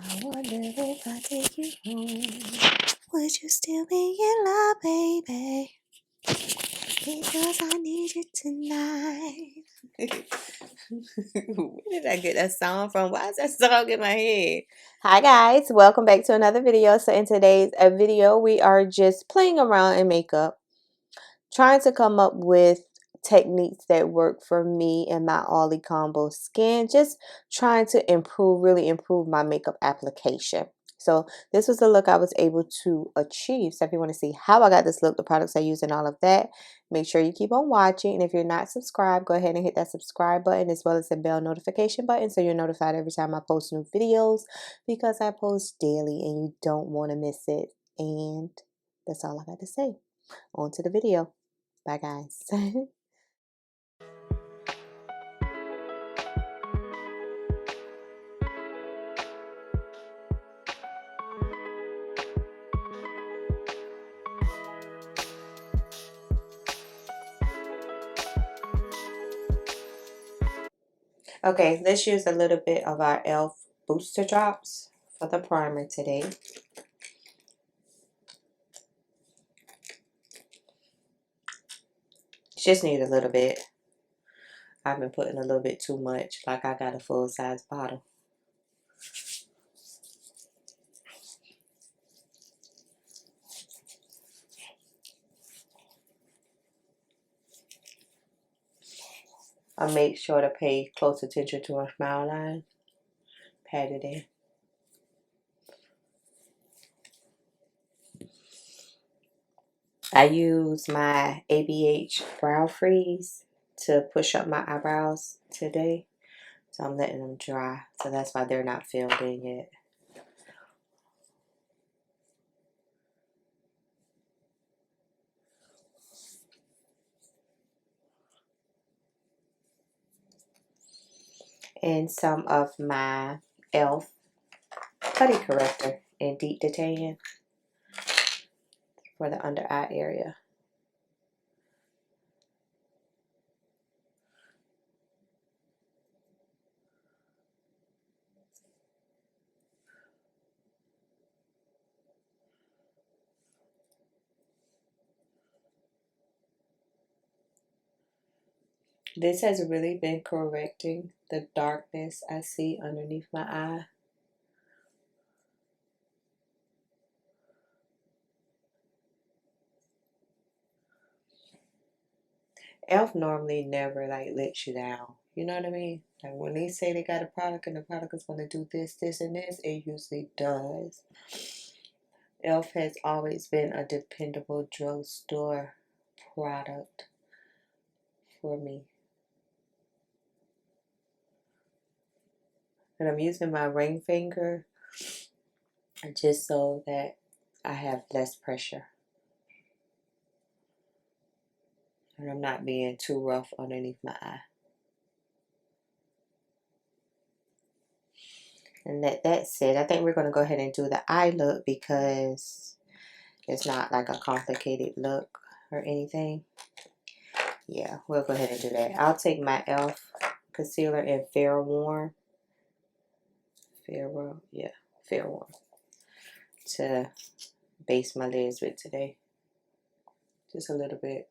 I wonder if I take you home, would you still be in love, baby? Because I need you tonight. Where did I get that song from? Why is that song in my head? Hi guys, welcome back to another video. So in today's video, we are just playing around in makeup, trying to come up with techniques that work for me and my oily combo skin, just trying to really improve my makeup application. So this was the look I was able to achieve. So if you want to see how I got this look, the products I use and all of that, make sure you keep on watching. And if you're not subscribed, go ahead and hit that subscribe button as well as the bell notification button so you're notified every time I post new videos, because I post daily and you don't want to miss it. And that's all I got to say. On to the video. Bye guys. Okay, let's use a little bit of our e.l.f. booster drops for the primer today. Just need a little bit. I've been putting a little bit too much, like I got a full size bottle. I make sure to pay close attention to my smile line. Pat it in. I use my ABH brow freeze to push up my eyebrows today. So I'm letting them dry. So that's why they're not filled in yet. And some of my e.l.f. putty corrector in deep detailing for the under eye area. This has really been correcting the darkness I see underneath my eye. e.l.f. normally never like lets you down. You know what I mean? Like when they say they got a product and the product is going to do this, this, and this, it usually does. e.l.f. has always been a dependable drugstore product for me. And I'm using my ring finger just so that I have less pressure. And I'm not being too rough underneath my eye. And that's it. I think we're going to go ahead and do the eye look because it's not like a complicated look or anything. Yeah, we'll go ahead and do that. I'll take my e.l.f. concealer in Fair Warm. Fair Warm to base my lids with today. Just a little bit.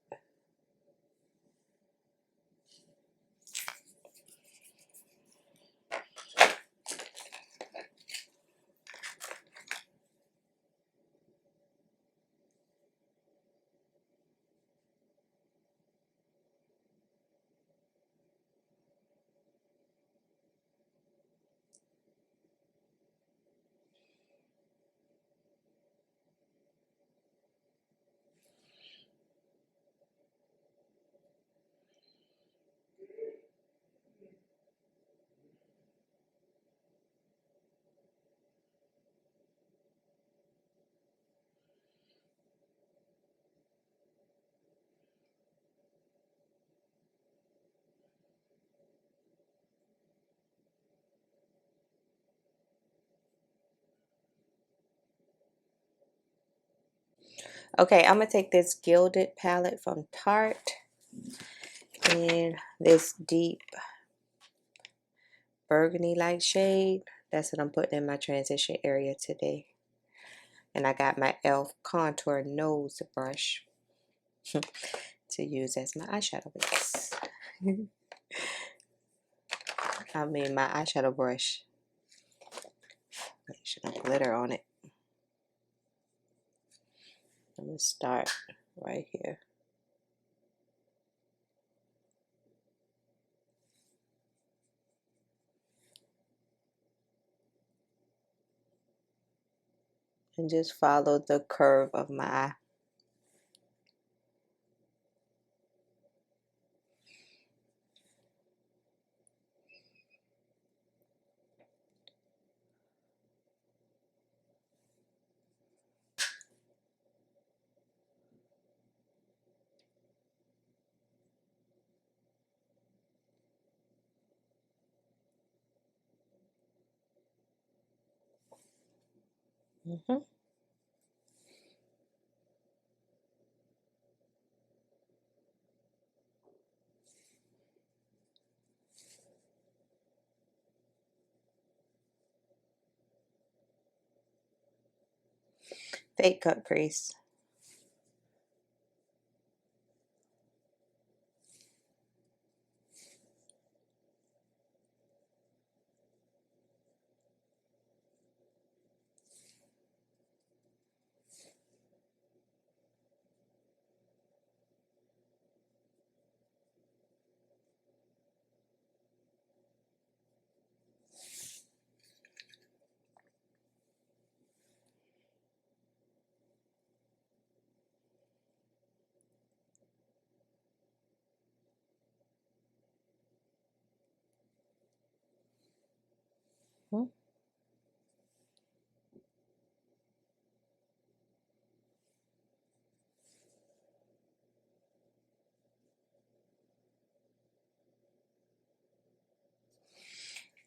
Okay, I'm going to take this Gilded palette from Tarte in this deep burgundy-like shade. That's what I'm putting in my transition area today. And I got my e.l.f. contour nose brush to use as my eyeshadow base. I mean my eyeshadow brush. Should have glitter on it. I'm going to start right here. And just follow the curve of my eye. Mm-hmm. Fake cut crease. Mm-hmm.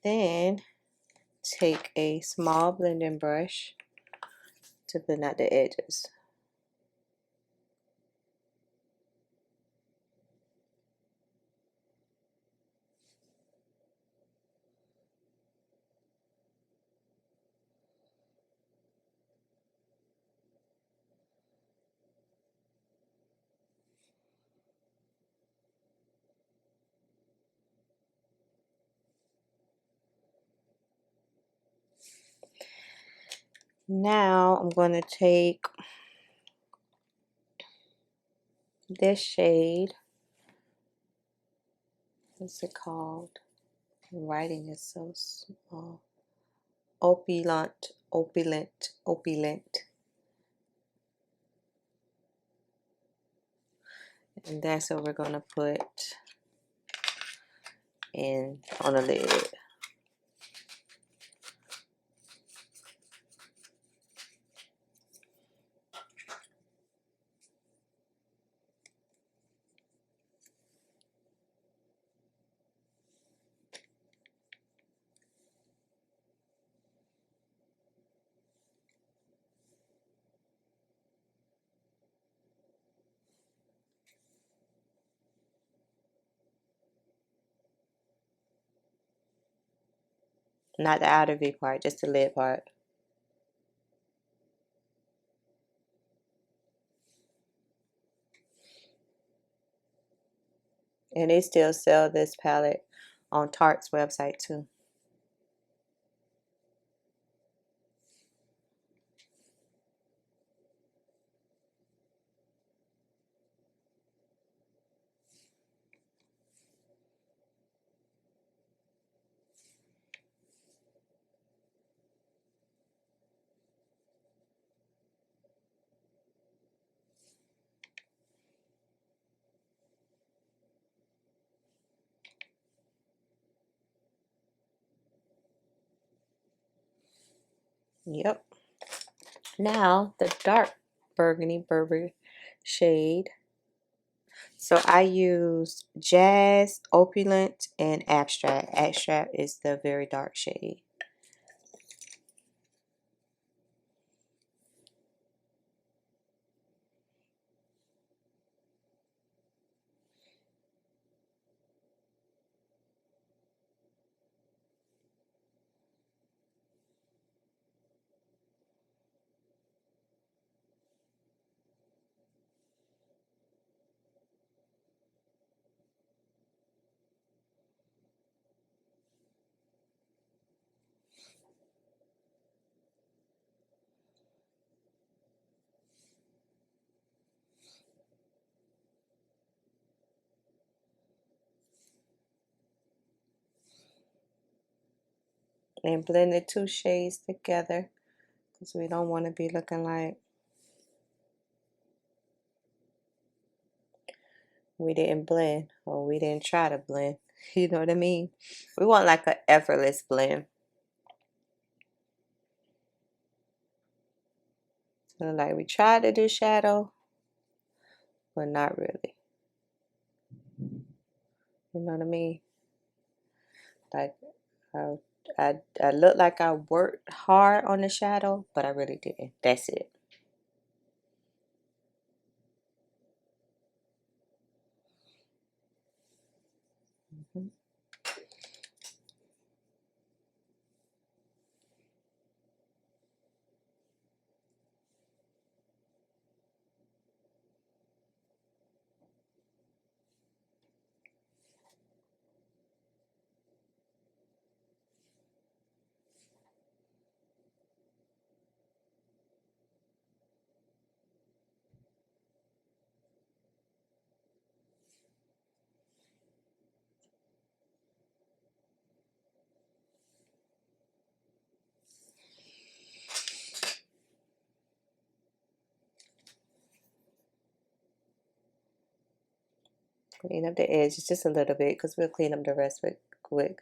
Then take a small blending brush to blend out the edges. Now I'm going to take this shade. What's it called? The writing is so small. Opulent, opulent, opulent. And that's what we're going to put in on the lid. Not the outer V part, just the lid part. And they still sell this palette on Tarte's website too. Yep. Now the dark burgundy shade. So I use Jazz, Opulent, and Abstract. Abstract is the very dark shade. and blend the two shades together because we don't want to be looking like we didn't blend or we didn't try to blend. You know what I mean? We want like an effortless blend. So like we tried to do shadow, but not really. You know what I mean? Like I look like I worked hard on the shadow, but I really didn't. That's it. Mm-hmm. Clean up the edges just a little bit because we'll clean up the rest with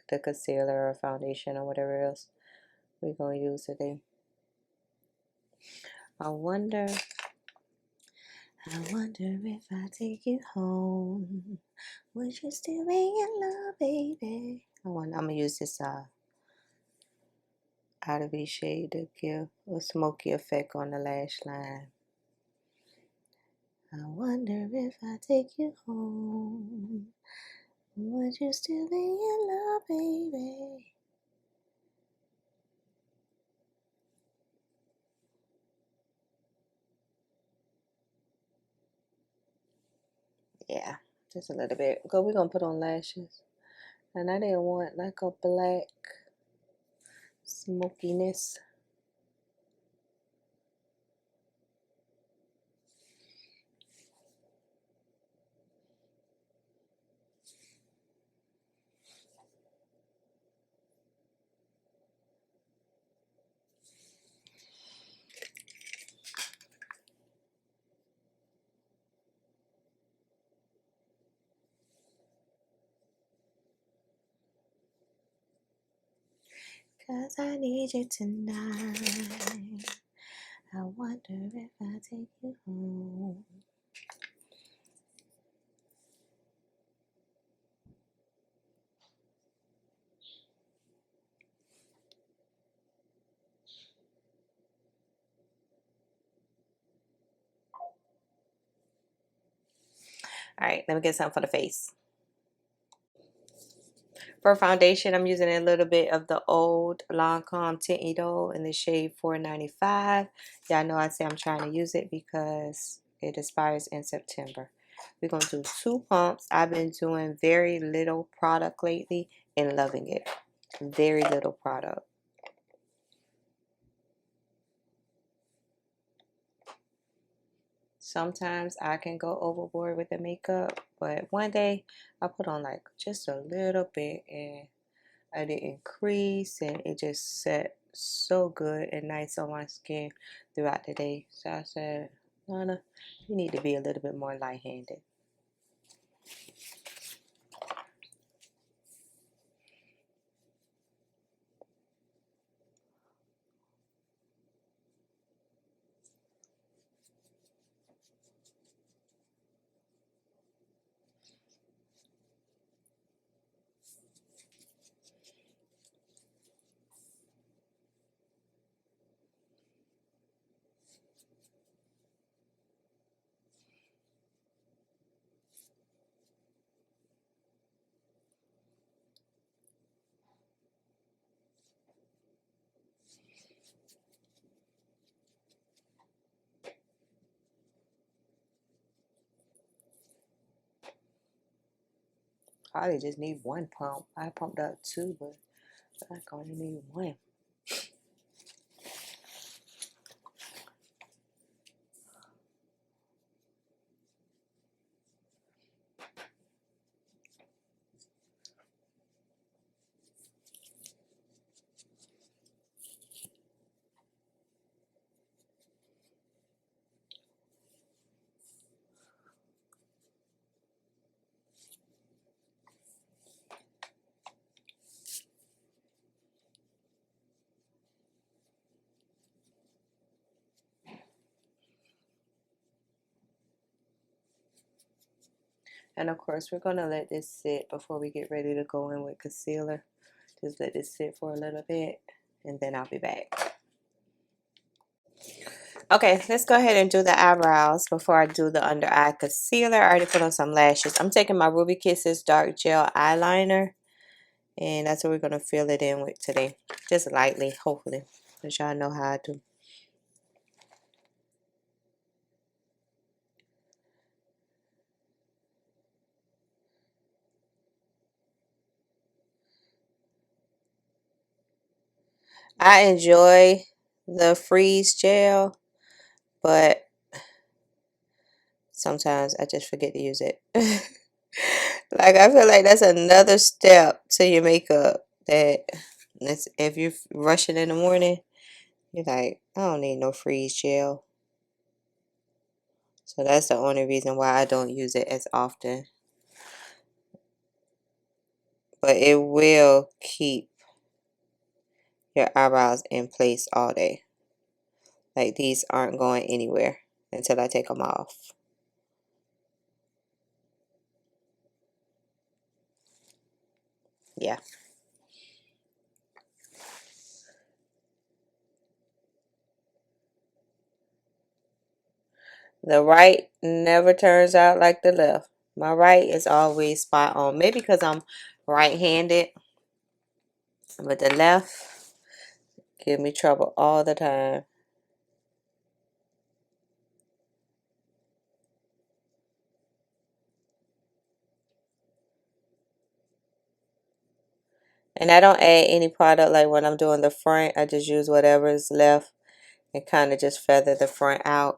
the concealer or foundation or whatever else we're going to use today. I wonder if I take you home, would you still be in love, baby? I'm going to use this Idole shade to give a smoky effect on the lash line. I wonder if I take you home, would you still be in love, baby? Yeah, just a little bit. Because we're going to put on lashes. And I didn't want like a black smokiness. Cause I need you tonight. I wonder if I take you home. Alright, let me get something for the face. For foundation, I'm using a little bit of the old Lancome Tint Idole in the shade 495. Y'all know I say I'm trying to use it because it expires in September. We're going to do 2 pumps. I've been doing very little product lately and loving it. Very little product. Sometimes I can go overboard with the makeup, but one day I put on like just a little bit and I didn't increase and it just set so good and nice on my skin throughout the day. So I said, Lana, you need to be a little bit more light-handed. Probably just need 1 pump. I pumped up 2, but I only need 1. And of course, we're going to let this sit before we get ready to go in with concealer. Just let this sit for a little bit, and then I'll be back. Okay, let's go ahead and do the eyebrows before I do the under eye concealer. I already put on some lashes. I'm taking my Ruby Kisses Dark Gel Eyeliner, and that's what we're going to fill it in with today. Just lightly, hopefully, because y'all know how I do. I enjoy the freeze gel, but sometimes I just forget to use it. Like, I feel like that's another step to your makeup that if you're rushing in the morning, you're like, I don't need no freeze gel. So that's the only reason why I don't use it as often. But it will keep your eyebrows in place all day. Like, these aren't going anywhere until I take them off. Yeah. The right never turns out like the left. My right is always spot on. Maybe because I'm right-handed. But the left give me trouble all the time. And I don't add any product. Like when I'm doing the front, I just use whatever is left and kind of just feather the front out.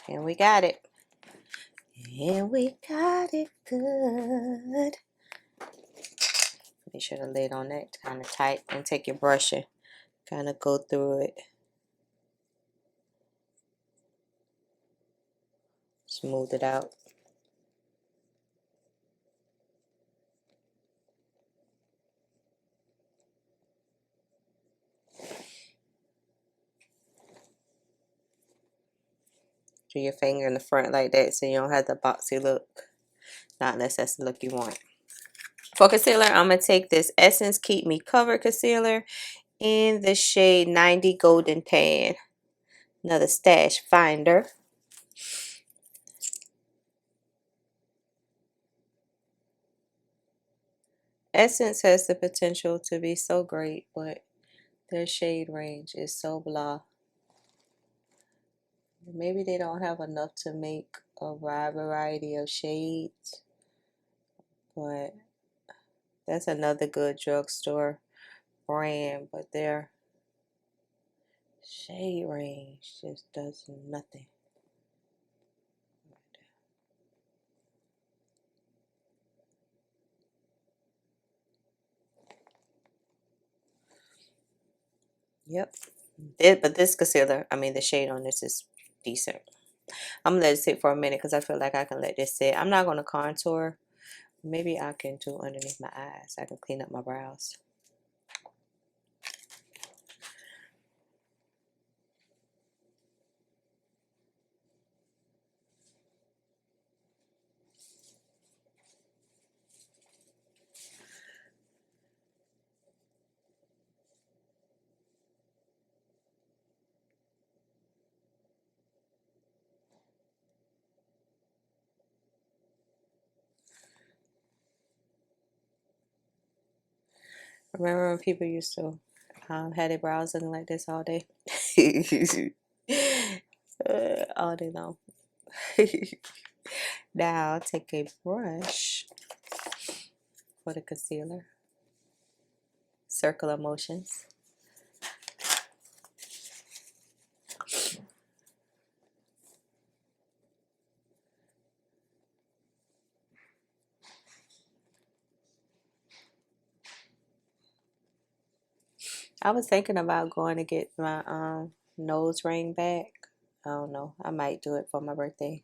And we got it. And we got it good. Make sure the lid on that kind of tight, and take your brush and kind of go through it. Smooth it out. Do your finger in the front like that so you don't have the boxy look. Not unless that's the look you want. For concealer, I'm going to take this Essence Keep Me Covered Concealer in the shade 90 Golden Tan. Another stash finder. Essence has the potential to be so great, but their shade range is so blah. Maybe they don't have enough to make a wide variety of shades, but that's another good drugstore brand, but their shade range just does nothing. Yep. But this concealer, I mean the shade on this is decent. I'm gonna let it sit for a minute because I feel like I can let this sit. I'm not gonna contour. Maybe I can do underneath my eyes. I can clean up my brows. Remember when people used to have their brows looking like this all day? All day long. Now I'll take a brush for the concealer. Circular motions. I was thinking about going to get my nose ring back. I don't know. I might do it for my birthday.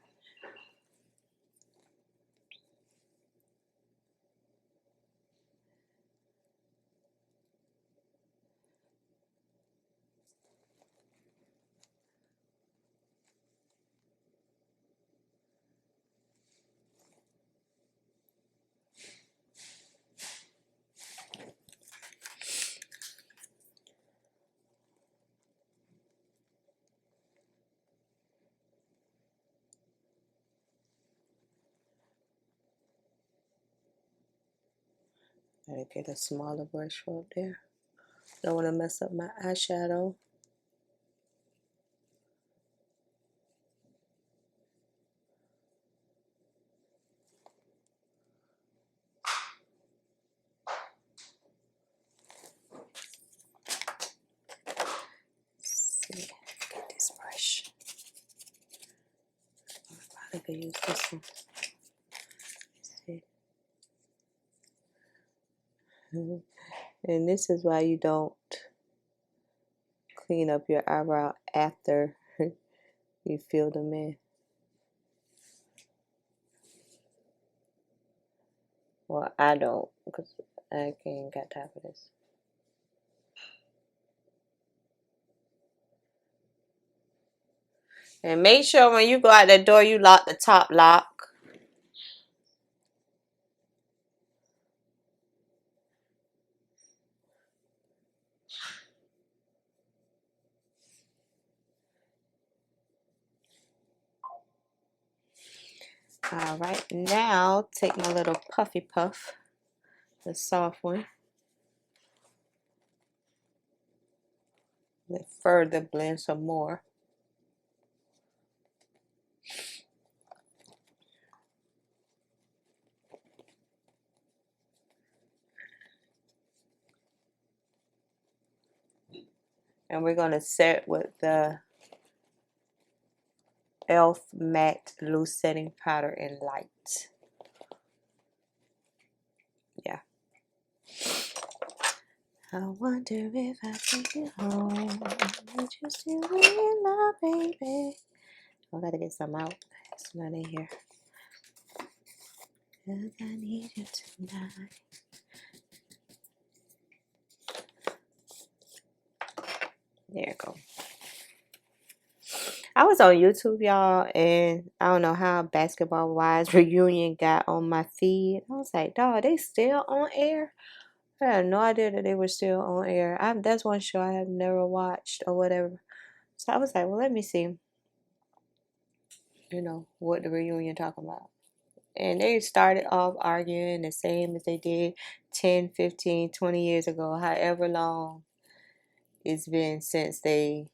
Gotta get a smaller brush for up there. Don't want to mess up my eyeshadow. Let's see, get this brush. I could use this one. Let's see. And this is why you don't clean up your eyebrow after you fill them in. Well, I don't, because I ain't got time for this. And make sure when you go out the door, you lock the top lock. All right, now take my little puffy puff, the soft one. Let further blend some more. And we're going to set with the e.l.f. Matte Loose Setting Powder in Light. Yeah. I wonder if I take you home. Would you still be in love, baby? I gotta get some out. It's not in here. 'Cause I need you tonight. There you go. I was on YouTube, y'all, and I don't know how Basketball Wives reunion got on my feed. I was like, dog, they still on air? I had no idea that they were still on air. That's one show I have never watched or whatever. So I was like, well, let me see, you know, what the reunion talking about. And they started off arguing the same as they did 10, 15, 20 years ago, however long it's been since they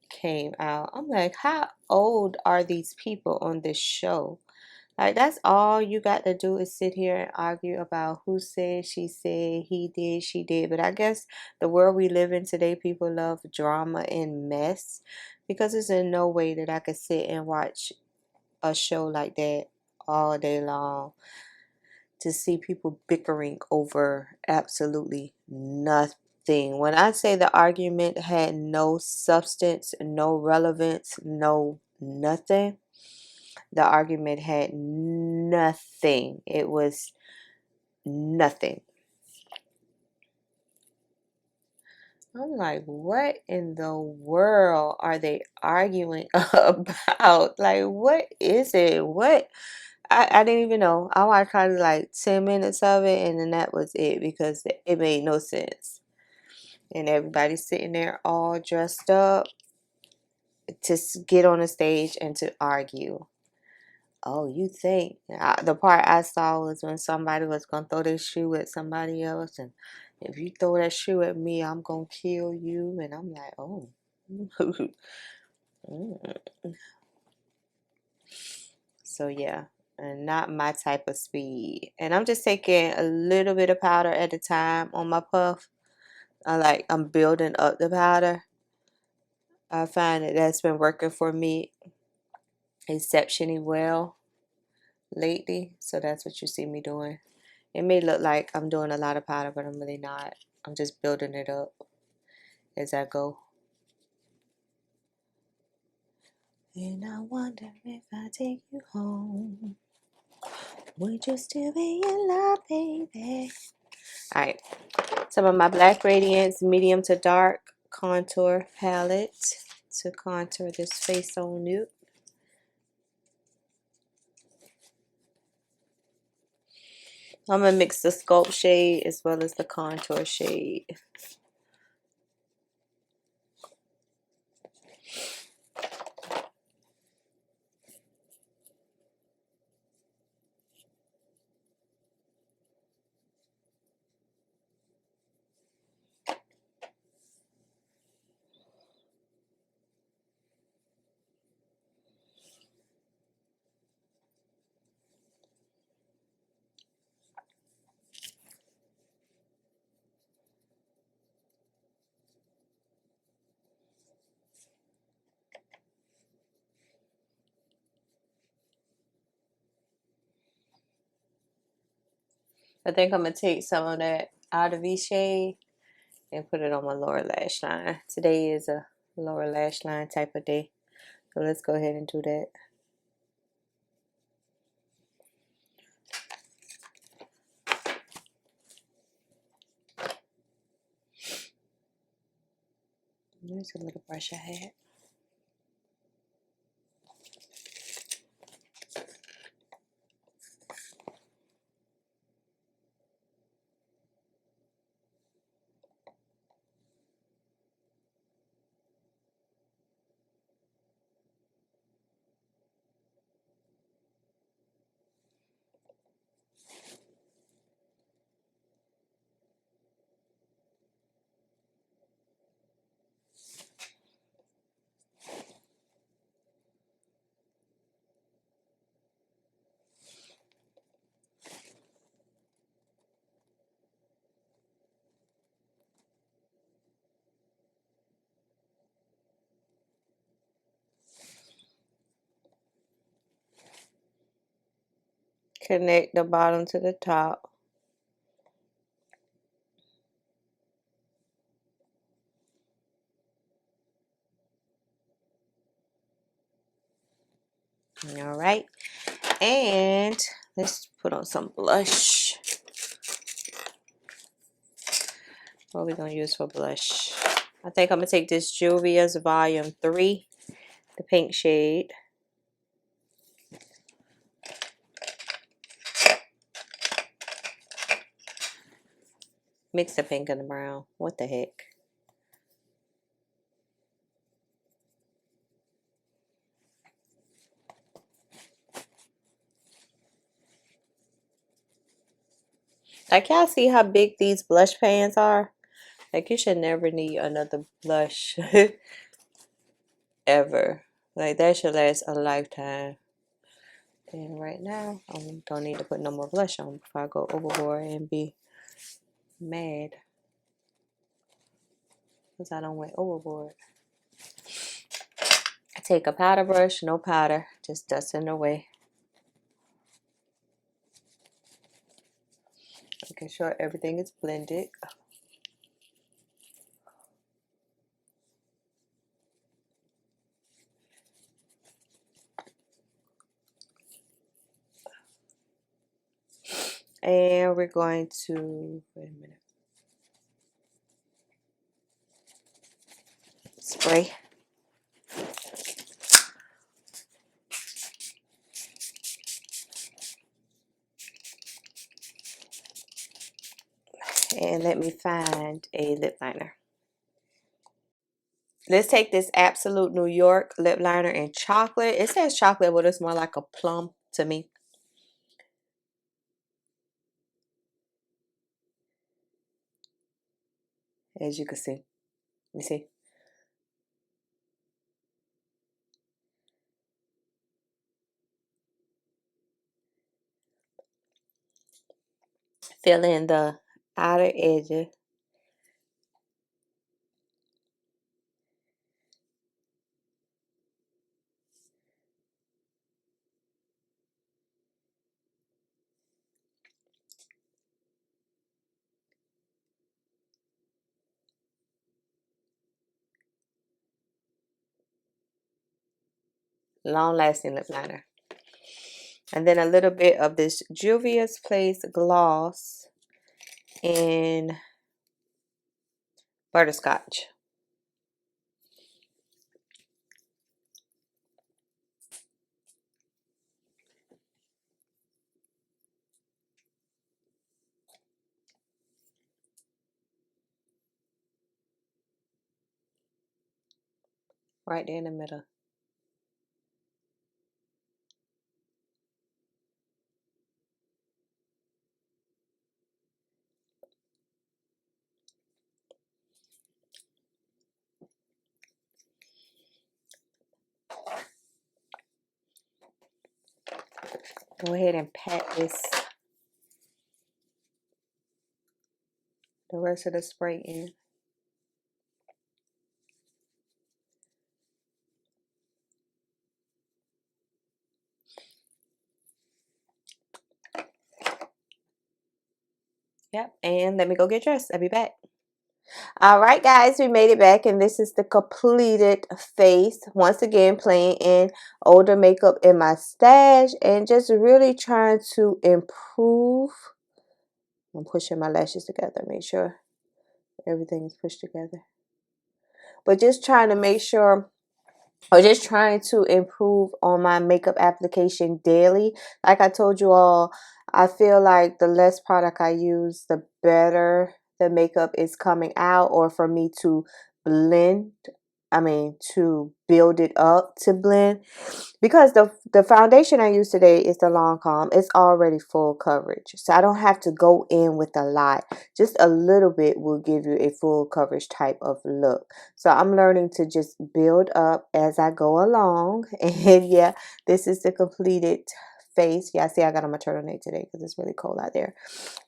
came out. I'm like, how old are these people on this show? Like, that's all you got to do is sit here and argue about who said, she said, he did, she did. But I guess the world we live in today, people love drama and mess, because there's in no way that I could sit and watch a show like that all day long to see people bickering over absolutely nothing. When I say the argument had no substance, no relevance, no nothing, the argument had nothing. It was nothing. I'm like, what in the world are they arguing about? Like, what is it? What? I didn't even know. I watched probably like 10 minutes of it, and then that was it, because it made no sense. And everybody's sitting there all dressed up to get on the stage and to argue. Oh, you think? The part I saw was when somebody was going to throw their shoe at somebody else, and if you throw that shoe at me, I'm going to kill you. And I'm like, oh. So, yeah. And not my type of speed. And I'm just taking a little bit of powder at a time on my puff. I'm building up the powder. I find that that's been working for me exceptionally well lately. So that's what you see me doing. It may look like I'm doing a lot of powder, but I'm really not. I'm just building it up as I go. And I wonder if I take you home, would you still be in love, baby? Alright, some of my Black Radiance medium to dark contour palette to contour this face on nude. I'm going to mix the sculpt shade as well as the contour shade. I think I'm going to take some of that Outer V shade and put it on my lower lash line. Today is a lower lash line type of day. So let's go ahead and do that. There's a little brush I had. Connect the bottom to the top. All right. And let's put on some blush. What are we going to use for blush? I think I'm going to take this Juvia's Volume 3, the pink shade. Mix the pink and the brown. What the heck? Like, y'all see how big these blush pans are? Like, you should never need another blush ever. Like, that should last a lifetime. And right now, I don't need to put no more blush on before I go overboard and be mad. Because I don't went overboard. I take a powder brush, no powder, just dusting away. Making sure everything is blended. And we're going to, wait a minute, spray. And let me find a lip liner. Let's take this Absolute New York lip liner in chocolate. It says chocolate, but it's more like a plum to me. As you can see. You see? Fill in the outer edges. long lasting lip liner. And then a little bit of this Juvia'splace gloss in butterscotch. Right there in the middle. Go ahead and pat this, the rest of the spray in. Yep, and let me go get dressed. I'll be back. All right, guys, we made it back, and this is the completed face. Once again, playing in older makeup in my stash and just really trying to improve. I'm pushing my lashes together, make sure everything is pushed together. But just trying to make sure, or just trying to improve on my makeup application daily. Like I told you all, I feel like the less product I use, the better the makeup is coming out, or for me to blend, to build it up to blend. Because the foundation I use today is the Lancome. It's already full coverage. So I don't have to go in with a lot. Just a little bit will give you a full coverage type of look. So I'm learning to just build up as I go along. And yeah, this is the completed face. Yeah, see, I got on my turtleneck today because it's really cold out there.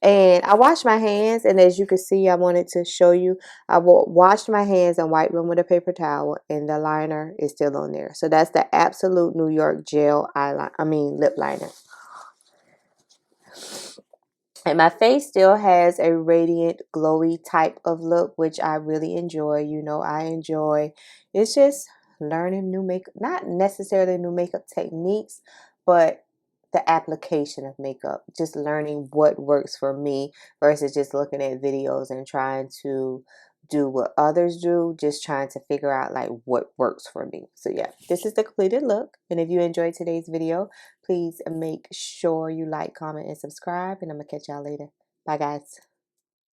And I washed my hands, and as you can see, I wanted to show you, I washed my hands and wiped them with a paper towel, and the liner is still on there. So that's the Absolute New York Gel lip liner. And my face still has a radiant, glowy type of look, which I really enjoy. You know, I enjoy. It's just learning new makeup, not necessarily new makeup techniques, but the application of makeup. Just learning what works for me versus just looking at videos and trying to do what others do. Just trying to figure out like what works for me. So yeah, this is the completed look. And if you enjoyed today's video, please make sure you like, comment, and subscribe. And I'm going to catch y'all later. Bye, guys.